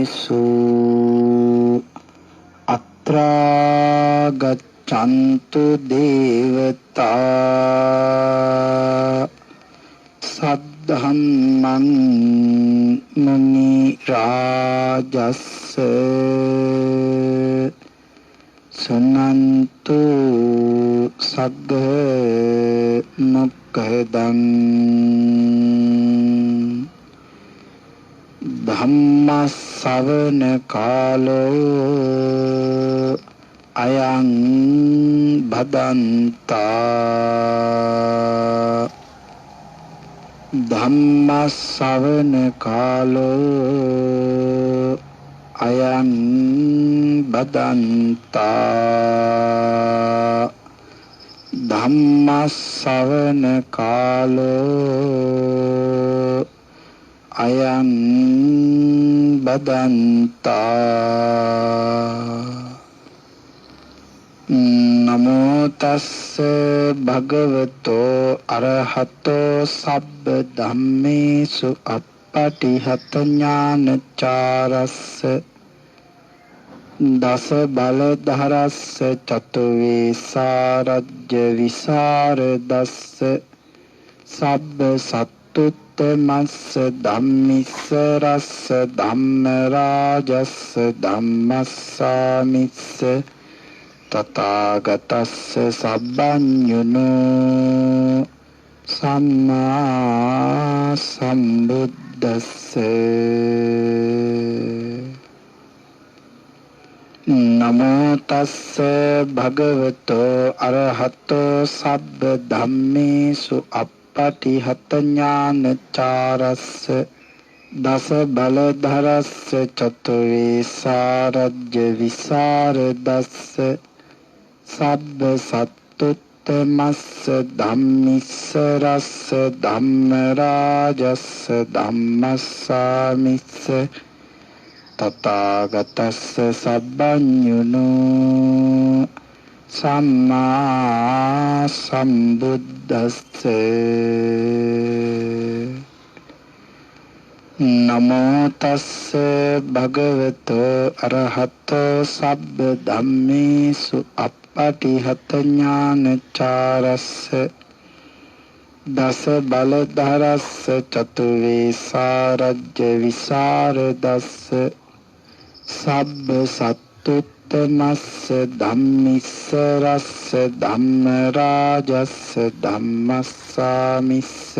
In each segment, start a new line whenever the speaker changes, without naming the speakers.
ධම්මේසු අත්‍රා ගච්ඡන්තු දේවතා සද්ධම්මං මුනි රාජස්ස සුනන්තු සග්ග මොක්ඛදං ධම්ම ශ්‍රවණ කාලෝ අයං භදන්තා ධම්ම ශ්‍රවණ කාලෝ අයං භදන්තා ධම්ම ශ්‍රවණ කාලෝ අයං බදන්තා නමෝ තස්ස භගවතෝ අරහතෝ සබ්බ ධම්මේසු අප්පටිහත ඥානචාරස්ස දස බල ධරස්ස චතු වේසාරජ්‍ය විසරදස්ස සබ්බ සත්තුත්තමස්ස ධම්මිස්ස රස්ස ධම්ම රාජස්ස ධම්මස්සාමිස්ස තථාගතස්ස සබ්බඤුනෝ සම්මා සම්බුද්දස්ස නමෝ තස්ස භගවතෝ අරහතෝ සබ්බ ධම්මේසු අප්පටිහත ඥානචාරස්ස දස බල ධරස්ස චතු වේසාරජ්‍ය විසරදස්ස සබ්බ සත්තුත්තමස්ස ධම්මිස්ස රස්ස ධම්ම රාජස්ස ධම්මස්සාමිස්ස තථාගතස්ස සබ්බඤුනෝ සම්මා සම්බුද්දස්ස නමෝ තස්ස භගවතෝ අරහතෝ සබ්බ ධම්මේසු අප්පටිහත ඥානචාරස්ස දස බල ධරස්ස චතු වේසාරජ්‍ය විසරදස්ස සබ්බ සත්තුත්තමස්ස ධම්මිස්ස රස්ස ධම්ම රාජස්ස ධම්මස්සාමිස්ස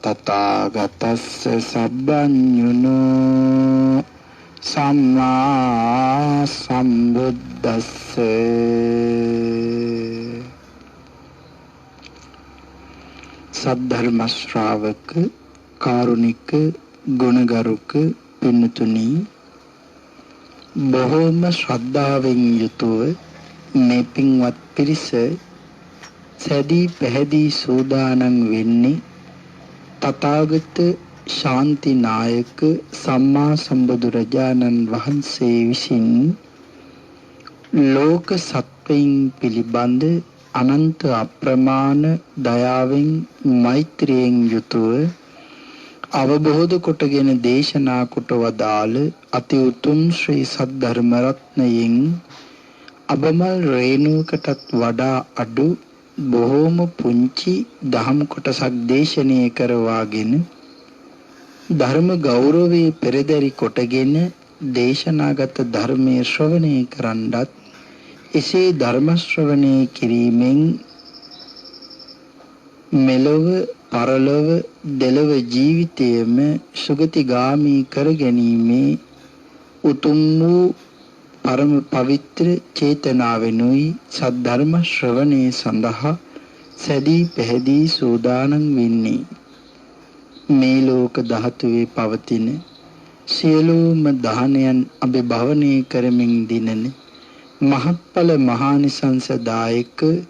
තථාගතස්ස සබ්බඤුනෝ සම්මා සම්බුද්දස්ස සද්ධර්ම ශ්‍රාවක කාරුණික ගුණගරුක පින්තුනි බොහෝම ශ්‍රද්ධාවෙන් යුතුව මේ පින්වත් පිරිස සැදී පැහැදී සූදානම් වෙන්නේ තථාගත ශාන්ති නායක සම්මා සම්බුදුරජාණන් වහන්සේ විසින් ලෝක සත්වයින් පිළිබඳ අනන්ත අප්‍රමාණ දයාවෙන් මෛත්‍රියෙන් යුතුව අවබෝධ කොටගෙන දේශනා කොට වදාළ අති උතුම් ශ්‍රී සද්ධර්ම රත්නයෙන් අබමල් රේණුවකටත් වඩා අඩු බොහෝම පුංචි දහම් කොටසක් දේශනය කරවාගෙන ධර්ම ගෞරවයේ පෙරදරි කොටගෙන දේශනාගත ධර්මයේ ශ්‍රවණය කරන්නත් එසේ ධර්ම ශ්‍රවණය කිරීමෙන් මෙලොව පරලොව දෙලොව ජීවිතයේම සුගතිගාමී කර ගැනීමේ උතුම් වූ පරම පවිත්‍ර චේතනාවෙනුයි සද්ධර්ම ශ්‍රවණය සඳහා සැදී පැහැදී සූදානම් වෙන්නේ. මේ ලෝක ධාතුවේ පවතින සියලුම දානයන් අභිභවනය කරමින් දිනන මහත්ඵල මහානිසංසදායක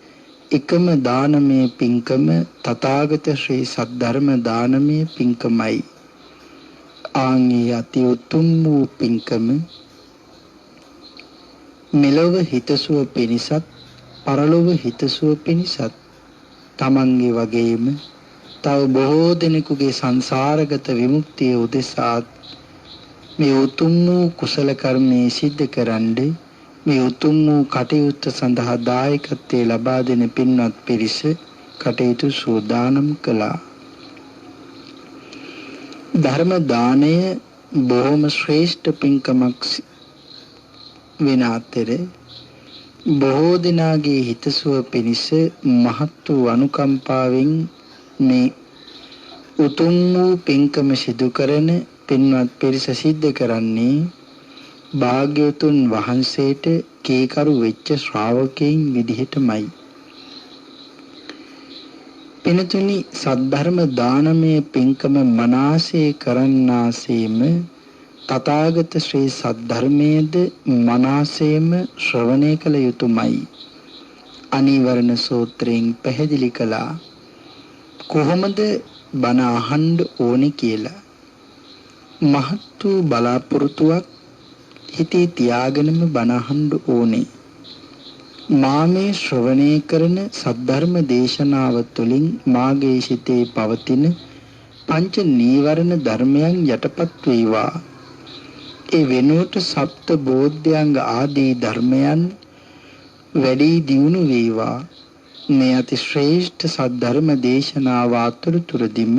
එකම දානමය පින්කම තථාගත ශ්‍රී සද්ධර්ම දානමය පින්කමයි. ආන්ගේ අති උතුම් වූ පින්කම මෙලොව හිතසුව පිණිසත් පරලොව හිතසුව පිණිසත් තමන්ගේ වගේම තව බොහෝ දෙනෙකුගේ සංසාරගත විමුක්තිය උදෙසා මේ උතුම් වූ කුසල කර්මයේ සිද්ධ කරන්නේ මේ උතුම් වූ කටයුත්ත සඳහා දායකත්වයේ ලබා දෙන පින්වත් පිරිස කටයුතු සූදානම් කළා. ධර්ම දානය බොහොම ශ්‍රේෂ්ඨ පින්කමක් වෙන අතර බොහෝ දෙනාගේ හිතසුව පිණිස මහත් වූ අනුකම්පාවෙන් මේ උතුම් වූ පින්කම සිදු කරන පින්වත් පිරිස සිද්ධ කරන්නේ භාග්‍යවතුන් වහන්සේට කීකරු වෙච්ච ශ්‍රාවකයන් විදිහටමයි. පිනතුනි, සද්ධර්ම දානමය පින්කම මනාසේ කරන්නාසේම තථාගත ශ්‍රී සද්ධර්මයේද මනාසේම ශ්‍රවණය කළ යුතුයමයි. අනිවරණ සූත්‍රයෙන් පැහැදිලි කළා කොහොමද බණ අහන්න ඕනේ කියලා. මහත් වූ බලාපොරොත්තුවක් හිතේ තියාගෙනම බණ අහන්න ඕනේ. මා මේ ශ්‍රවණය කරන සද්ධර්ම දේශනාව තුළින් මාගේ සිතේ පවතින පංච නීවරණ ධර්මයන් යටපත් වේවා. ඒ වෙනුවට සප්ත බෝධ්‍යංග ආදී ධර්මයන් වැඩි දියුණු වේවා. මේ අති ශ්‍රේෂ්ඨ සද්ධර්ම දේශනාව අතුරුතුරදීම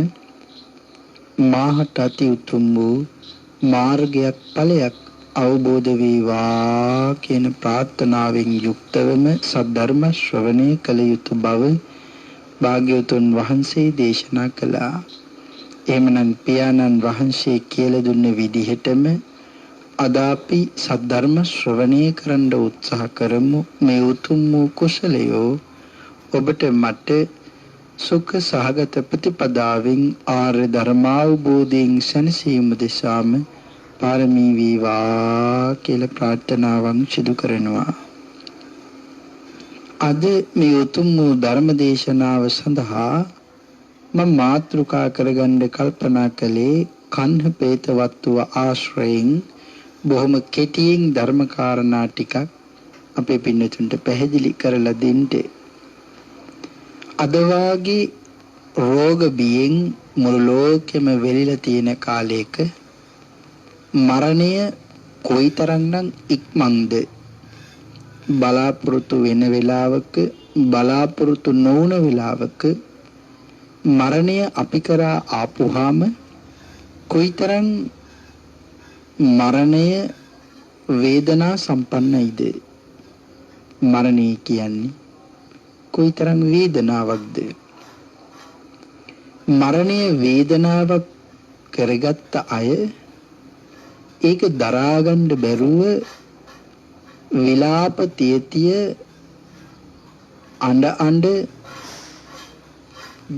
මාහට අති උතුම් වූ මාර්ගයක් ඵලයක් අවබෝධ වේවා කියන ප්‍රාර්ථනාවෙන් යුක්තවම සද්ධර්ම ශ්‍රවණය කළ යුතු බව භාග්‍යවතුන් වහන්සේ දේශනා කළා. එමනම් පියාණන් වහන්සේ කියලා දුන්න විදිහටම අද අපි සද්ධර්ම ශ්‍රවණය කරන්න උත්සාහ කරමු. මේ උතුම් වූ කුසලයෝ ඔබට මට සුඛ සහගත ප්‍රතිපදාවෙන් ආර්ය ධර්මාවබෝධයෙන් සැනසීම දෙසාම පාරමී වේවා කියලා ප්‍රාර්ථනාවන් සිදු කරනවා. අද මේ උතුම් වූ ධර්ම දේශනාව සඳහා මම මාතෘකා කරගන්න කල්පනා කළේ කන්හ පේතවත්ව ආශ්‍රයෙන් බොහොම කෙටියෙන් ධර්ම කාරණා ටිකක් අපේ පින්නතුන්ට පැහැදිලි කරලා දෙන්න. අද වාගේ රෝග බියෙන් මුළු ලෝකෙම වෙලිලා තියෙන කාලයක මරණය කොයිතරම්නම් ඉක්මන්ද බලාපොරොත්තු වෙන වෙලාවක බලාපොරොත්තු නොවන වෙලාවක මරණය අපි කරා ආපුහාම කොයිතරම් මරණය වේදනා සම්පන්නයිද. මරණය කියන්නේ කොයිතරම් වේදනාවක්ද. මරණය වේදනාවක් කරගත්ත අය ඒක දරාගන්න බැරුව විලාප තියතිය අඬ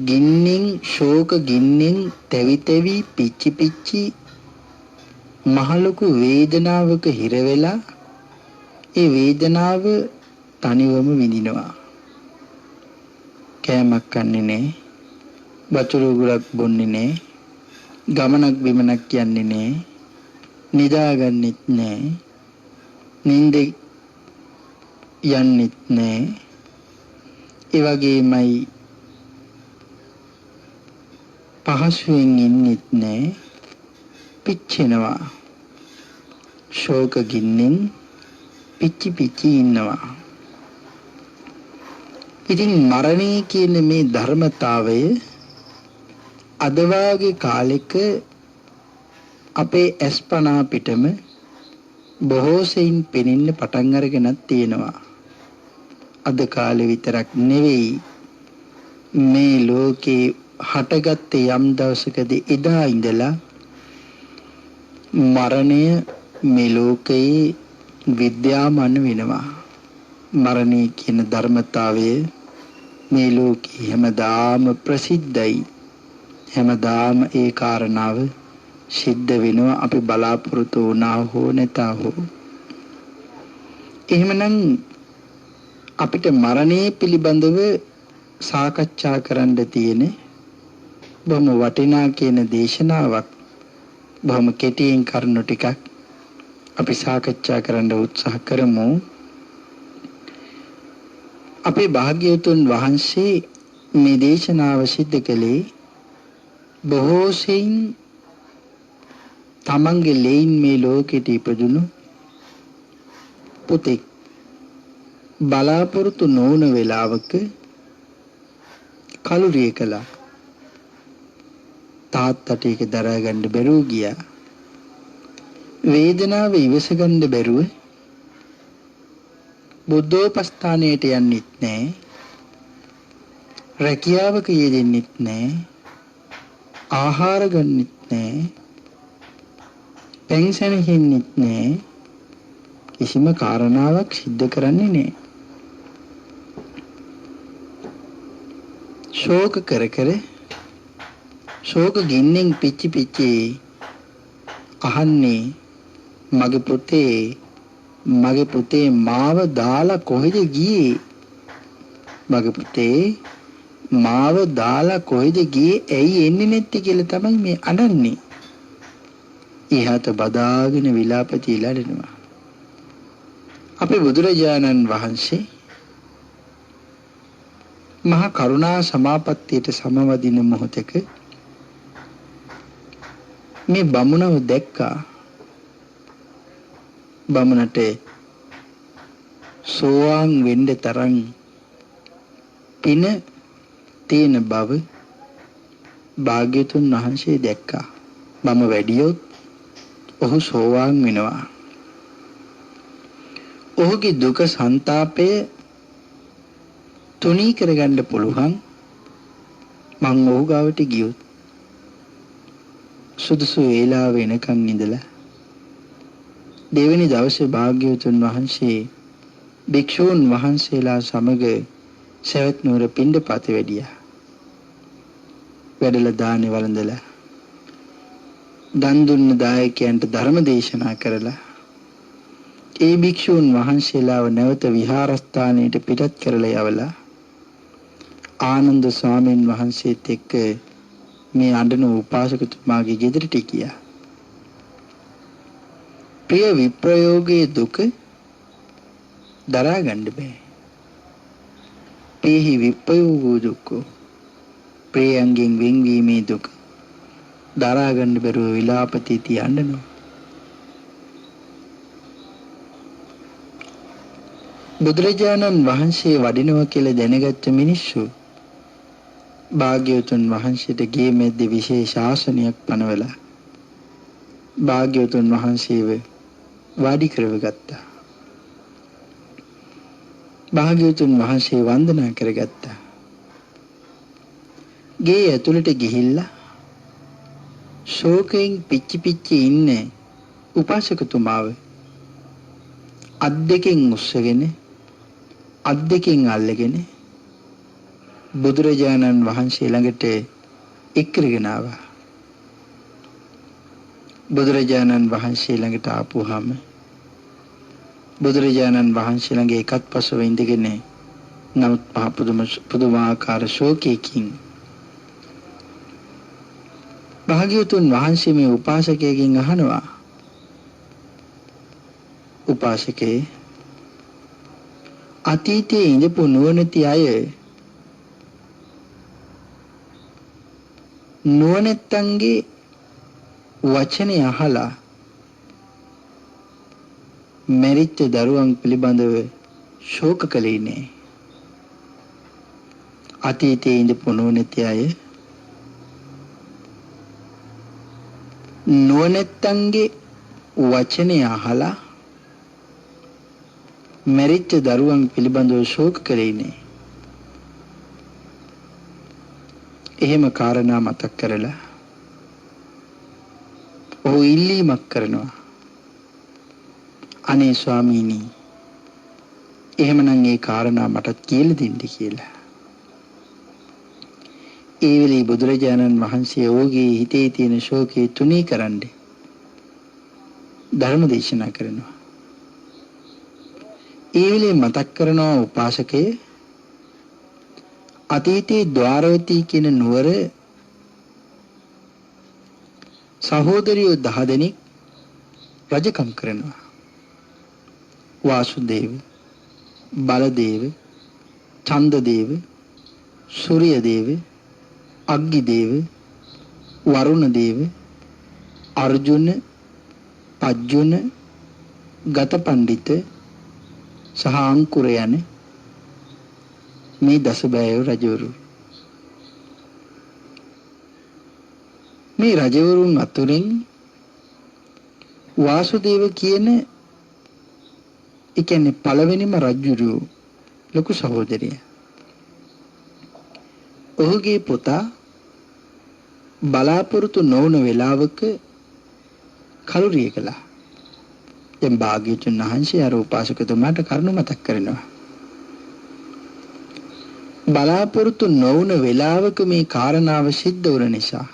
ගින්නෙන් ශෝක ගින්නෙන් තැවි තැවි පිච්චි පිච්චි මහලොකු වේදනාවක හිර වෙලා ඒ වේදනාව තනිවම විඳිනවා. කෑමක් කන්නේ නැහැ, වතුර ගුරක් බොන්නේ නැහැ, ගමනක් බිමනක් යන්නේ නැහැ, නිදාගන්නෙත් නැහැ, නිින්ද යන්නෙත් නැහැ. ඒ වගේමයි පහසුවෙන් ඉන්නෙත් නැහැ, පිච්චෙනවා. ශෝක ගින්නෙන් පිච්චි පිච්චි ඉන්නවා. ඉතින් මරණය කියන මේ ධර්මතාවය අද වාගේ කාලෙක අපේ ඇස්පනා පිටම බොහෝ සෙයින් පෙනෙන්න පටන් අරගෙනත් තියෙනවා. අද කාලේ විතරක් නෙවෙයි මේ ලෝකේ හටගත්තේ යම් දවසකදී එදා ඉඳලා මරණය මේ ලෝකයේ විද්‍යාමාන වෙනවා. මරණය කියන ධර්මතාවය මේ ලෝකේ හැමදාම ප්‍රසිද්ධයි. හැමදාම ඒ කාරණාව සිද්ධ වෙනවා, අපි බලාපොරොත්තු වුණා හෝ නැතා හෝ. එහෙමනම් අපිට මරණය පිළිබඳව සාකච්ඡා කරන්න තියෙන බොහොම වටිනා කියන දේශනාවක්, බොහොම කෙටියෙන් කරුණු ටිකක් අපි සාකච්ඡා කරන්න උත්සාහ කරමු. අපේ භාග්‍යවතුන් වහන්සේ මේ දේශනාව සිද්ධ කළේ බොහෝ සෙයින් තමන්ගේ ලෙයින් මේ ලෝකෙට ඉපදුණු පුතෙක් බලාපොරොත්තු නොවන වෙලාවක කලුරිය කළා. තාත්තට ඒක දරා ගන්න බැරුව ගියා. වේදනාව ඉවස ගන්න බැරුව බුද්ධෝපස්ථානයට යන්නෙත් නැහැ. රැකියාවක යෙදෙන්නෙත් නැහැ. ආහාර ගන්නෙත් නැහැ. පෙන්ෂන් හෙන්නෙත් නැහැ. කිසිම කාරණාවක් සිද්ධ කරන්නේ නැහැ. ශෝක කර කර ශෝක ගින්නෙන් පිච්චි පිච්චි අහන්නේ මගේ පුතේ මාව දාලා කොහෙද ගියේ? මගේ පුතේ මාව දාලා කොහෙද ගියේ? ඇයි එන්නේ නැත්තේ කියලා තමයි මේ අඬන්නේ. ඉහත බදාගෙන විලාපති ඉලඩනවා. අපේ බුදුරජාණන් වහන්සේ මහා කරුණා සමාපත්තියට සමවදින මොහොතක මේ බමුණව දැක්කා. බමුණට සෝවාන් වෙන්න තරම් පින තියෙන බව භාග්‍යතුන් වහන්සේ දැක්කා. මම වැඩියොත් ඔහු සෝවාන් වෙනවා. ඔහුගේ දුක සංතාපය තුනී කරගන්න පුළුවන් මං ඔහු ගාවට ගියොත්. සුදුසු වේලාව වෙනකන් ඉඳලා දෙවෙනි දවසේ භාග්‍යවතුන් වහන්සේ භික්ෂූන් වහන්සේලා සමග සවැත් නුවර පිණ්ඩපාතේ වැඩියා. වැඩලා දානේ වළඳලා දන් දුන්න දායකයන්ට ධර්ම දේශනා කරලා ඒ භික්ෂූන් වහන්සේලාව නැවත විහාරස්ථානයට පිටත් කරලා යවලා ආනන්ද ස්වාමීන් වහන්සේත් එක්ක මේ අඬන උපාසකතුමාගේ ගෙදරට ගියා. ප්‍රිය විප්‍රයෝගයේ දුක දරා ගන්න බෑ. පේහි විප්‍රයෝගෝ දුක ප්‍රියංගෙන් වෙන්වීමේ දුක දරා ගන්න බැරුව විලාපති තියන්නනවා. බුදුරජාණන් වහන්සේ වඩිනවා කියලා දැනගත්ත මිනිස්සු භාග්‍යවතුන් වහන්සේට ගේ මැද්දේ විශේෂ ආසනයක් පනවලා භාග්‍යවතුන් වහන්සේව වාඩි කරවගත්තා. භාග්‍යවතුන් වහන්සේ වන්දනා කරගත්තා. ගේ ඇතුළට ගිහිල්ලා ශෝකයෙන් පිච්චි පිච්චි ඉන්න උපාසකතුමාව අත් දෙකෙන් උස්සගෙන අත් දෙකෙන් අල්ලගෙන බුදුරජාණන් වහන්සේ ළඟට එක්කරගෙන ආවා. බුදුරජාණන් වහන්සේ ළඟට ආපුවාම බුදුරජාණන් වහන්සේ ළඟ එකත් පසුව ඉඳගෙන නමුත් පුදුමාකාර ශෝකයකින් භාග්‍යවතුන් වහන්සේ මේ උපාසකයෙක්ගෙන් අහනවා, උපාසකේ අතීතයේ ඉඳපු නුවණැති අය නුවණැත්තන්ගේ වචනේ අහලා මරිච්ච දරුවන් පිළිබඳව ශෝක කළේ නෑ. අතීතයේ ඉඳපු නුවණැති අය නුවණැත්තන්ගේ වචනේ අහලා මරිච්ච දරුවන් පිළිබඳව ශෝක කළේ නෑ. එහෙම කාරණා මතක් කරලා ඔහු ඉල්ලීමක් කරනවා, අනේ ස්වාමීනි එහෙමනම් ඒ කාරණා මටත් කියලා දෙන්න කියලා. ඒ වෙලේ බුදුරජාණන් වහන්සේ ඔහුගේ හිතේ තියෙන ශෝකය තුනී කරන්න ධර්ම දේශනා කරනවා. ඒ වෙලේ මතක් කරනවා උපාසකය අතීතයේ ద్వාරවතී කියන නුවර සහෝදරියෝ 10 දෙනෙක් රජකම් කරනවා. වාසුදේව, බලදේව, චන්දදේව, සූර්යදේව, අග්ගිදේව, වරුණදේව, අර්ජුන, පජ්ජුන, ගත පඬිත සහ අංකුර යන මේ දසබෑයෝ රජවරු. මේ රජවරුන් අතුරින් වාසුදේව කියන ඒ කියන්නේ පළවෙනිම රජුරු ලොකු සහෝදරයා. ඔහුගේ පුතා බලාපොරොත්තු නොවන වෙලාවක කලුරිය කළා. දැන් භාග්‍යවතුන් වහන්සේ අර උපාසකතුමාට කරුණ මතක් කරනවා. බලාපොරොත්තු නොවන වෙලාවක මේ කාරණාව සිද්ධ වුණ නිසා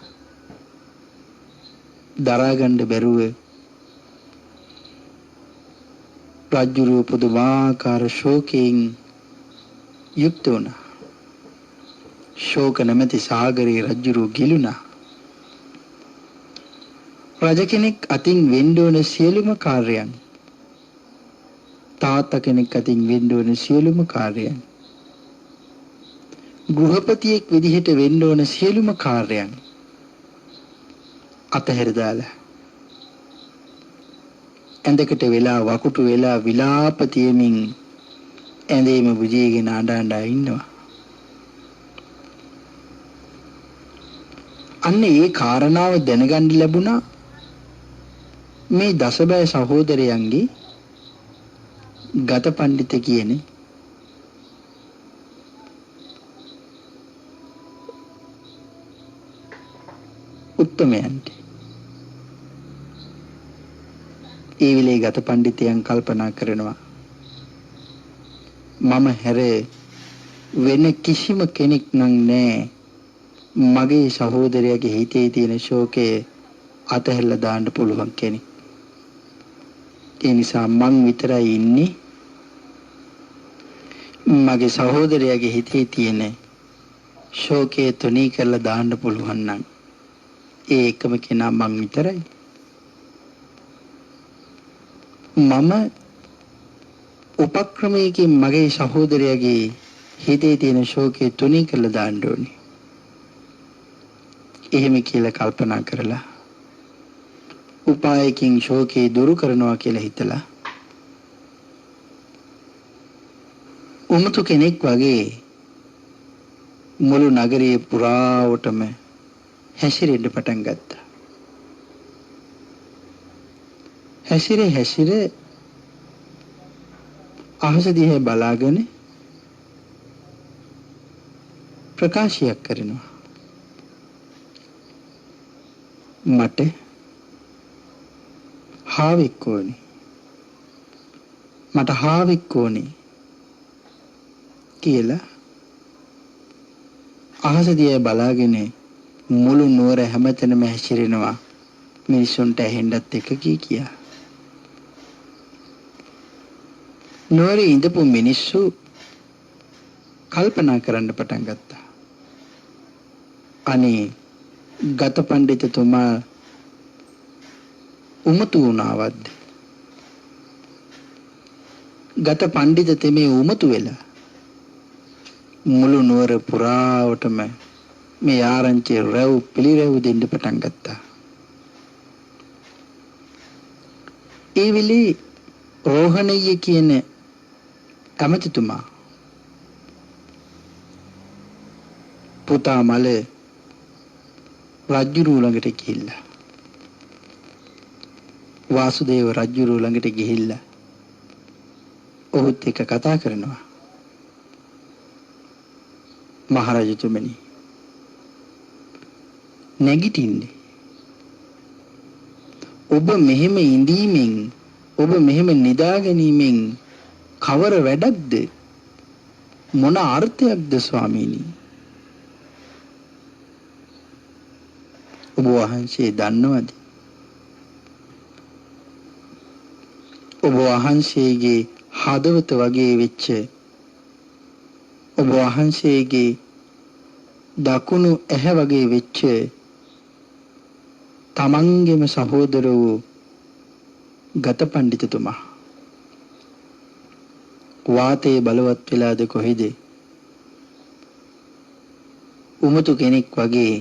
දරා ගන්න බැරුව රජුරු පුදුමාකාර ශෝකයෙන් යුක්ත වුණා. ශෝක නැමැති සාගරේ රජුරු ගිලුණා. රජ කෙනෙක් අතින් වෙන්න ඕන සියලුම කාර්යයන්, තාත්තා කෙනෙක් අතින් වෙන්න ඕන සියලුම කාර්යයන්, ගෘහපතියෙක් විදිහට වෙන්න ඕන සියලුම කාර්යයන් අතහැර දාලා ඇඳකට වෙලා වකුටු වෙලා විලාප තියමින් ඇඳේම බුජීගෙන අඬ ඉන්නවා. අන්න ඒ කාරණාව දැනගන්න ලැබුණා මේ දසබෑ සහෝදරයන්ගේ ගත පඬිත කියන උත්තමයන්ට. ඒ විලේ ගත පඬිතයන් කල්පනා කරනවා මම හැර වෙන කිසිම කෙනෙක් නම් නෑ මගේ සහෝදරයාගේ හිතේ තියෙන ශෝකය අතහැරලා දාන්න පුළුවන් කෙනෙක්. ඒ නිසා මං විතරයි ඉන්නේ මගේ සහෝදරයාගේ හිතේ තියෙන ශෝකය තුනී කරලා දාන්න පුළුවන් නම් ඒ එකම කෙනා මං විතරයි. මම උපක්‍රමයකින් මගේ සහෝදරයාගේ හිතේ තියෙන ශෝකය තුනී කරලා දාන්න ඕනේ. එහෙම කියලා කල්පනා කරලා උපායකින් ශෝකේ දුරු කරනවා කියලා හිතලා උමතු කෙනෙක් වගේ මුළු නගරයේ පුරාවටම හැසිරෙන්න පටන් ගත්තා. හැසිර අහස දිහා බලාගෙන ප්‍රකාශයක් කරනවා. මට හාවෙක් ඕනේ. මට හාවෙක් ඕනේ කියලා අහස දිහා බලාගෙන මුළු නුවර හැමතැනම හැසිරෙනවා මිනිසුන්ට ඇහෙන්නත් එක කියා. නුවරේ ඉඳපු මිනිස්සු කල්පනා කරන්න පටන් ගත්තා. අනේ ගත පඬිතුමා උමතු වුණාවද්ද? ගත පඬිත තෙමේ උමතු වෙලා මුළු නුවර පුරාවටම මේ ආරංචි රැව් පිළිරැව් දෙන්න පටන් ගත්තා. ඒ වෙලේ රෝහණීය කියන ඇමතිතුමා පුතා මල රජුරු ළඟට ගිහිල්ලා වාසුදේව රජුරු ළඟට ගිහිල්ලා ඔහුත් එක්ක කතා කරනවා. මහරජතුමනි, නැගිටින්නේ. ඔබ මෙහෙම ඉඳීමෙන්, ඔබ මෙහෙම නිදා ගැනීමෙන් කවර වැඩක්ද? මොන අර්ථයක්ද ස්වාමීනි? ඔබ වහන්සේ දන්නවද? ඔබ වහන්සේගේ හදවත වගේ වෙච්ච, ඔබ වහන්සේගේ දකුණු ඇහැ වගේ වෙච්ච තමන්ගේම සහෝදර වූ ගත පඬිතුමා වාතයේ බලවත් වෙලාද කොහෙද? උමතු කෙනෙක් වගේ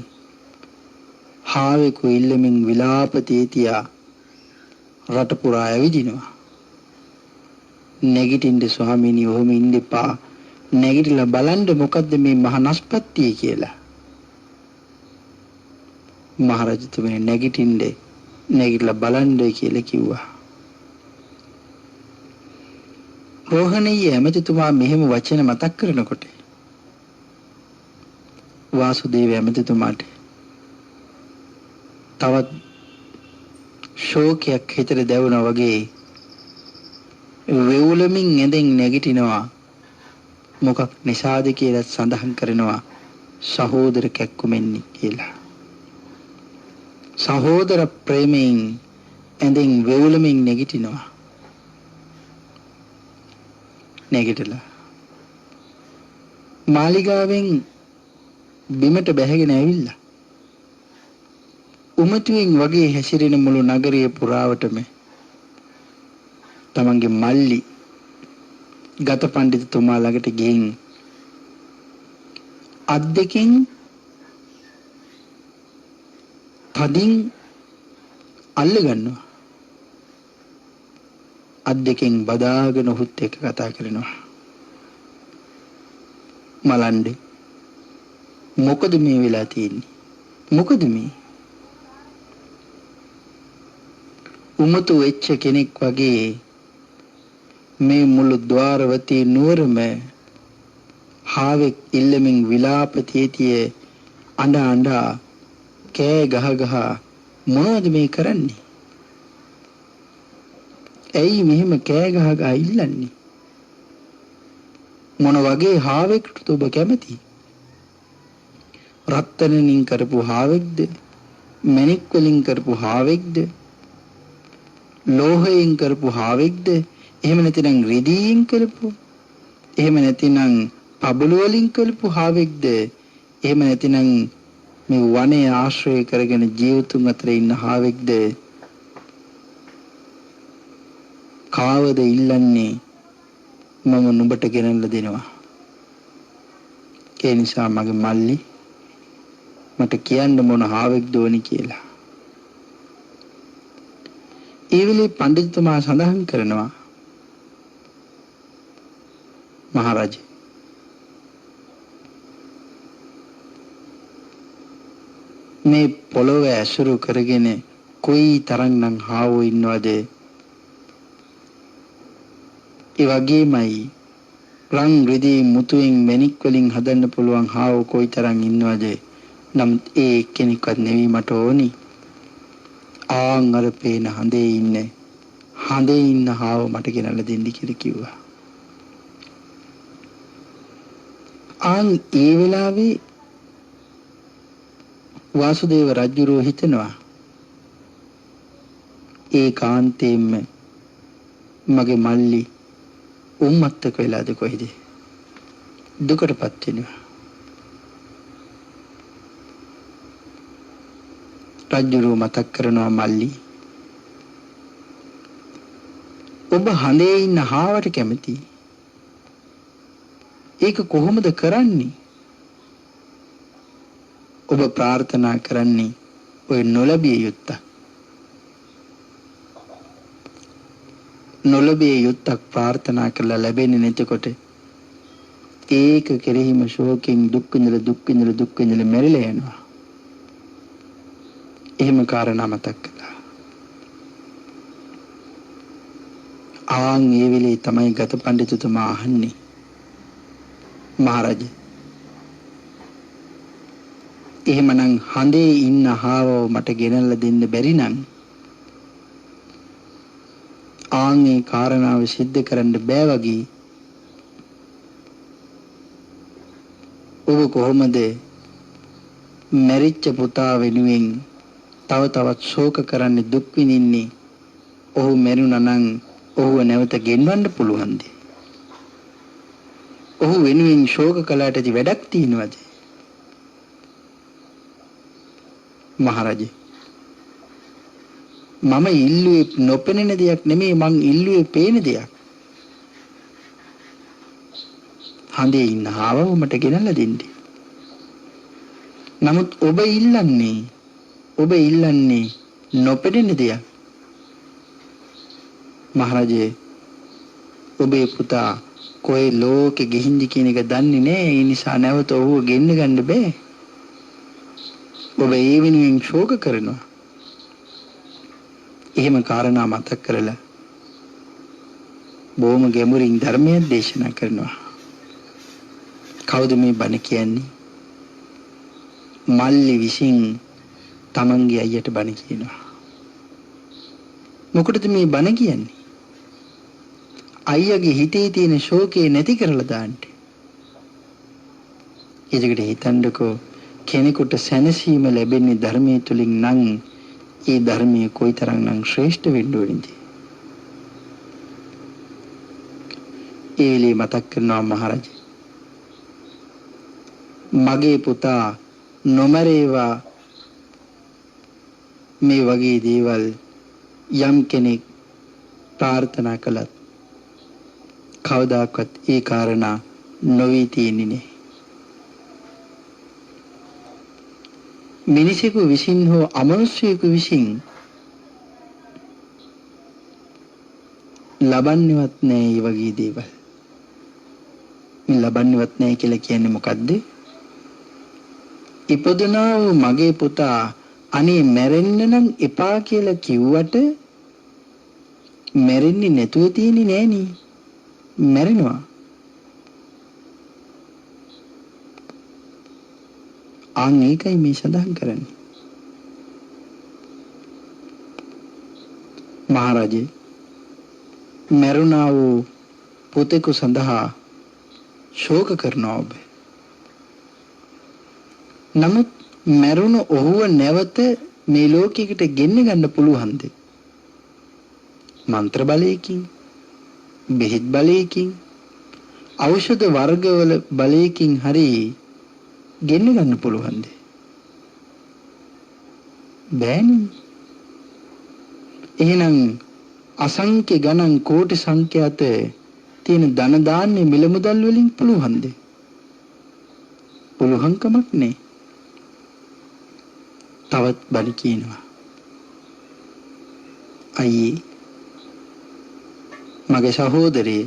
හාවෙකු ඉල්ලමින් විලාප තීතියා රට පුරා ඇවිදිනවා. නැගිටින්න ස්වාමීනි ඔහොම ඉන්න එපා. නැගිටලා බලන්න මොකද්ද මේ මහා නස්පත්තිය කියලා. මහරජතුමනි නැගිටලා බලන්න කියලා කිව්වා. රෝහණීය ඇමතිතුමා මෙහෙම වචන මතක් කරනකොට වාසුදේව ඇමතිතුමාට තවත් ශෝකයක් හිතට දැවුණා වගේ වෙවුලමින් ඇඳෙන් නැගිටිනවා. මොකක් නිසාද කියලා සඳහන් කරනවා සහෝදර කැක්කුමෙන්නි කියලා. සහෝදර ප්‍රේමයෙන් ඇඳෙන් වෙවුලමින් නැගිටිනවා. නැගිටලා මාලිගාවෙන් බිමට බැහැගෙන ඇවිල්ලා උමතුවෙන් වගේ හැසිරෙන මුළු නගරය පුරාවටම තමන්ගේ මල්ලි ගත පඬිතුමා ළඟට ගිහින් අත් දෙකෙන් තදින් අල්ල ගන්නවා. අත් දෙකෙන් බදාගෙන ඔහුත් එක්ක කතා කරනවා. මලණ්ඩේ මොකද මේ වෙලා තියෙන්නේ? මොකද මේ? උමතු වෙච්ච කෙනෙක් වගේ මේ මුළු ద్వාරවතී නුවරම හාවෙක් ඉල්ලමින් විලාපතියේ අඬ කෑ ගහ මොනවද මේ කරන්නේ? ඇයි මෙහෙම කෑ ගහ ඉල්ලන්නේ? මොන වගේ හාවෙක්ටද ඔබ කැමති? රත්තරන්ින් කරපු හාවෙක්ද? මණික් වලින් කරපු හාවෙක්ද? ලෝහයෙන් කරපු හාවෙක්ද? එහෙම නැතිනම් රිදීන් කරපු? එහෙම නැතිනම් පබළු වලින් කරපු හාවෙක්ද? එහෙම නැතිනම් මේ වනයේ ආශ්‍රය කරගෙන ජීවතුන් අතර ඉන්න හාවෙක්ද? කාවද ඉල්ලන්නේ? මම නුඹට ගෙනල්ලා දෙනවා. ඒ නිසා මගේ මල්ලි මට කියන්න මොන හාවෙක්ද ඕනි කියලා. ඒ වෙලේ පඬිතුමා සඳහන් කරනවා මහරජා මේ පොළොව ඇසුරු කරගෙන කොයි තරම්නම් හාවෝ ඉන්නවද? ඒ වගේමයි රන් රිදී මුතුෙන් මණික් වලින් හදන්න පුළුවන් හාවෝ කොයි තරම් ඉන්නවද? නම් ඒ කෙනෙක්වත් නෙවෙයි මට ඕනි. ආන් අර පේන හඳේ ඉන්න හාව මට ගෙනල්ලා දෙන්න කියලා කිව්වා. ආන් ඒ වෙලාවේ වාසුදේව රජුරෝ හිතනවා ඒ කාන්තේම මගේ මල්ලි උම්මත්තක වෙලාද කොහෙද දුකටපත් වෙනවා. රජුරෝ මතක් කරනවා මල්ලි ඔබ හඳේ ඉන්න හාවට කැමති. ඒක කොහොමද කරන්නේ? ඔබ ප්‍රාර්ථනා කරන්නේ ඔය නොලබිය යුත්තක්. නොලබිය යුත්තක් ප්‍රාර්ථනා කරලා ලැබෙන්නේ නැතිකොට ඒක කෙරෙහිම ශෝකෙන් දුක් විඳලා මැරිලා යනවා. එහෙම කාරණා මතක් කළා. ආන් ඒ වෙලේ තමයි ගත පඬිතුමා අහන්නේ මහරජා එහෙමනම් හඳේ ඉන්න හාවව මට ගෙනල්ලා දෙන්න බැරි නම් ආන් ඒ කාරණාව සිද්ධ කරන්න බෑ වගේ ඔබ කොහොමද මැරිච්ච පුතා වෙනුවෙන් තව තවත් ශෝක කරන්නේ දුක් විඳින්නේ? ඔහු මැරුණා නම් ඔහුව නැවත ගෙන්වන්න පුළුවන්ද? ඔහු වෙනුවෙන් ශෝක කළාට වැඩක් තියෙනවද? මහරජා මම ඉල්ලුවේ නොපෙනෙන දෙයක් නෙමෙයි මං ඉල්ලුවේ පේන දෙයක්. හඳේ ඉන්න හාවව මට ගෙනල්ලා දෙන්න. නමුත් ඔබ ඉල්ලන්නේ නොපෙනෙන දෙයක්. මහරජේ ඔබේ පුතා කොයි ලෝකෙ ගිහින්ද කියන එක දන්නේ නැහැ. ඒ නිසා නැවත ඔහුව ගෙන්න ගන්න බෑ. ඔබ ඒ වෙනුවෙන් ශෝක කරනවා. එහෙම කාරණා මතක් කරලා බොහොම ගැඹුරින් ධර්මයක් දේශනා කරනවා. කවුද මේ බණ කියන්නේ? මල්ලි විසින් තමන්ගේ අයියට බණ කියනවා. මොකටද මේ බණ කියන්නේ? අයියාගේ හිතේ තියෙන ශෝකේ නැති කරලා දාන්න. ඒකට හිතන්නකෝ කෙනෙකුට සැනසීම ලැබෙන්නේ ධර්මයේ තුලින් නම් ඒ ධර්මයේ කොයිතරම්නම් ශ්‍රේෂ්ඨ වෙන්න ඕනේද? ඒ වෙලේ මතක් කරනවා මහරජා. මගේ පුතා නොමරේවා මේ වගේ දේවල් යම් කෙනෙක් ප්‍රාර්ථනා කළත් කවදාකවත් ඒ කාරණා නොවී තියෙන්නේ නැහැ. මිනිසෙකු විසින් හෝ අමනුෂ්‍යයෙකු විසින් ලබන්නේවත් නැහැ මේ වගේ දේවල්. මේ ලබන්නේවත් නැහැ කියලා කියන්නේ මොකද්ද? ඉපදුනා වූ මගේ පුතා අනේ මැරෙන්න නම් එපා කියලා කිව්වට මැරෙන්නේ නැතුව තියෙන්නේ නෑනේ. මැරෙනවා. ආන් ඒකයි මේ සඳහන් කරන්නේ. මහරජේ මරුණා වූ පුතෙකු සඳහා ශෝක කරනවා ඔබ. නමුත් මරුණ ඔහුව නැවත මේ ලෝකයකට ගෙන්න ගන්න පුළුවන්ද? මන්ත්‍ර බලයකින්, බෙහෙත් බලයකින්, ඖෂධ වර්ගවල බලයකින් හරි ගෙන්න ගන්න පුළුවන්ද? බෑනේ. එහෙනම් අසංඛ්‍ය ගණන් කෝටි සංඛ්‍යාත තියෙන ධන දාන්නේ මිල මුදල් වලින් පුළුවන්ද? පුළුවන් කමක් නෑ. තවත් බණ කියනවා. අයියේ මගේ සහෝදරේ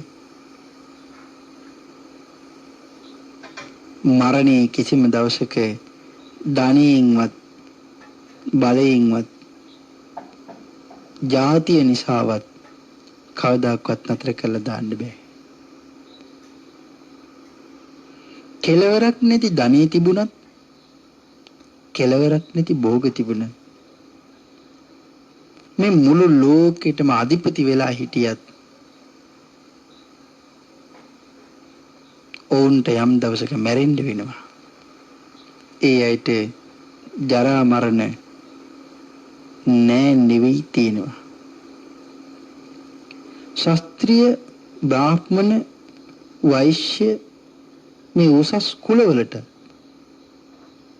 මරණේ කිසිම දවසක ධනයෙන්වත් බලයෙන්වත් ජාතිය නිසාවත් කවදාකවත් නතර කරලා දාන්න බෑ. කෙලවරක් නැති ධනෙ තිබුණත් කෙලවරක් නැති භෝග තිබුණත් මේ මුළු ලෝකෙටම අධිපති වෙලා හිටියත් ඔවුන්ට යම් දවසක මැරෙන්න වෙනවා. ඒ අයට ජරා මරණ නෑ නෙවෙයි තියෙනවා. ශාස්ත්‍රීය බ්‍රාහ්මණ වෛශ්‍ය මේ උසස් කුලවලට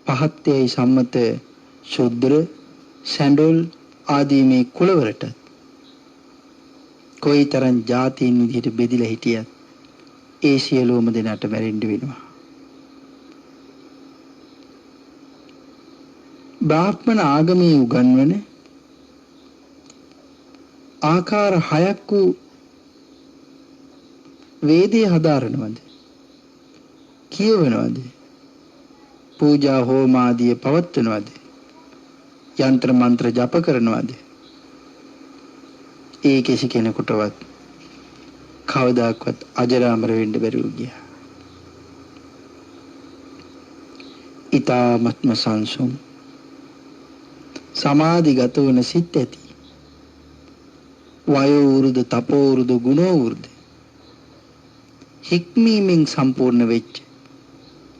පහත්යයි සම්මත ශුද්‍ර සැඬොල් ආදී මේ කුලවලට කොයිතරම් ජාතීන් විදිහට බෙදිලා හිටියත් ඒ සියලුම දෙනාට මැරෙන්න වෙනවා. බ්‍රාහ්මණ ආගමේ උගන්වන ආකාර 6ක් වූ වේදේ හදාරනවද? කියවනවද? පූජා හෝම ආදී පවත්වනවද? යంత్ర මන්ත්‍ර ජප කරනවද? ඒ කිසි කෙනෙකුටවත් කවදාකවත් අජරාමර වෙන්න බැරුව ගියා. ඊ타ත්ම සංසුම් සමාධිගත වන සිත් ඇති වයෝ වෘද තපෝ වෘද ගුණෝ වෘද හික්මීමෙන් සම්පූර්ණ වෙච්ච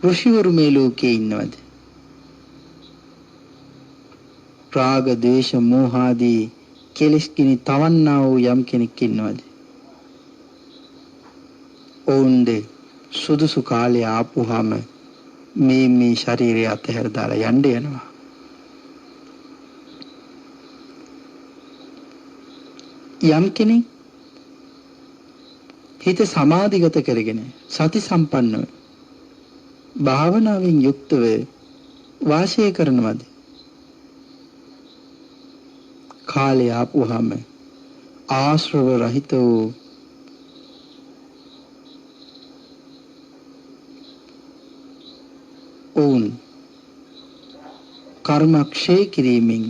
ඍෂිවරු මේ ලෝකේ ඉන්නවද? රාග ද්වේෂ මෝහ ආදී කෙලෙස් කිනි තවන්නා වූ යම් කෙනෙක් ඉන්නවද? ඔවුන්ද සුදුසු කාලේ ආපුවාම මේ ශරීරය අතහැර දාලා යන්න යනවා. යම් කෙනෙක් හිත සමාධිගත කරගෙන සති සම්පන්නව භාවනාවෙන් යුක්තව වාසය කරනවද? කාලය ආපුවාම ආශ්‍රව රහිත වූ ඔවුන් කර්මක්ෂය කිරීමෙන්